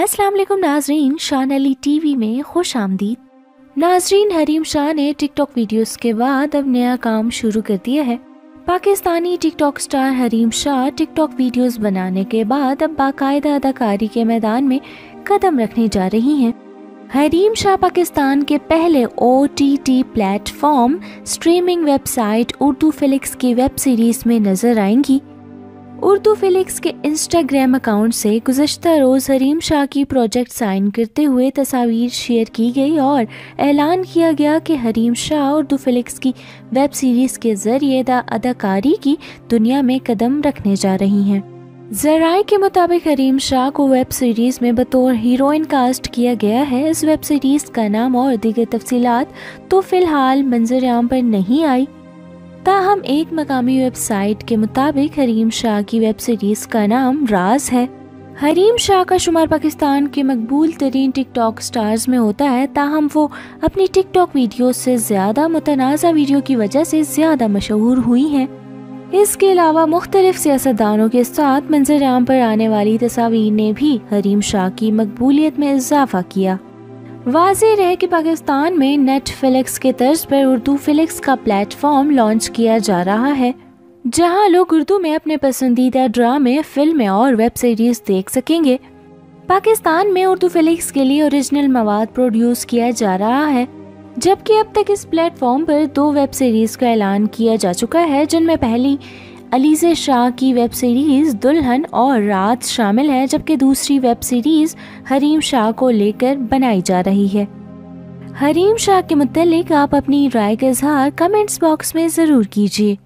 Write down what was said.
अस्सलाम वालेकुम नाजरीन, शान अली टीवी में खुश आमदीद। नाजरीन, हरीम शाह ने टिकटॉक वीडियोस के बाद अब नया काम शुरू कर दिया है। Pakistani TikTok star Hareem Shah TikTok videos बनाने के बाद अब बाकायदा अदाकारी के मैदान में कदम रखने जा रही हैं। हरीम शाह पाकिस्तान के पहले OTT platform streaming website Urdu Felix की वेब सीरीज में नजर आएंगी। उर्दू फिलिक्स के इंस्टाग्राम अकाउंट से गुज़श्ता रोज़ हरीम शाह की प्रोजेक्ट साइन करते हुए तस्वीर शेयर की गई और ऐलान किया गया कि हरीम शाह उर्दू फिलिक्स की वेब सीरीज़ के ज़रिए अदाकारी की दुनिया में कदम रखने जा रही हैं। ज़राए के मुताबिक हरीम शाह को वेब सीरीज़ में बतौर हीरोइन कास्ट किया गया है। इस वेब सीरीज़ का नाम और दीगर तफसीलात तो फ़िलहाल मंजर आम पर नहीं आई। ताहम एक मकामी वेबसाइट के मुताबिक हरीम शाह की वेब सीरीज का नाम राज है। हरीम शाह का शुमार पाकिस्तान के मकबूल तरीन टिकटॉक स्टार्स में होता है। ताहम वो अपनी टिकटॉक वीडियो से ज्यादा मुतनाज़ा वीडियो की वजह से ज्यादा मशहूर हुई हैं। इसके अलावा मुख्तलिफ सियासतदानों के साथ मंजर आम पर आने वाली तस्वीर ने भी हरीम शाह की मकबूलियत में इजाफा किया। वाज़ेह है कि पाकिस्तान में नेटफ्लिक्स के तर्ज पर उर्दू फिलिक्स का प्लेटफॉर्म लॉन्च किया जा रहा है, जहां लोग उर्दू में अपने पसंदीदा ड्रामे, फिल्में और वेब सीरीज देख सकेंगे। पाकिस्तान में उर्दू फिलिक्स के लिए ओरिजिनल मवाद प्रोड्यूस किया जा रहा है, जबकि अब तक इस प्लेटफॉर्म पर 2 वेब सीरीज का ऐलान किया जा चुका है, जिनमें पहली अलीज़े शाह की वेब सीरीज दुल्हन और रात शामिल है, जबकि दूसरी वेब सीरीज हरीम शाह को लेकर बनाई जा रही है। हरीम शाह के मुतालिक आप अपनी राय का इजहार कमेंट्स बॉक्स में जरूर कीजिए।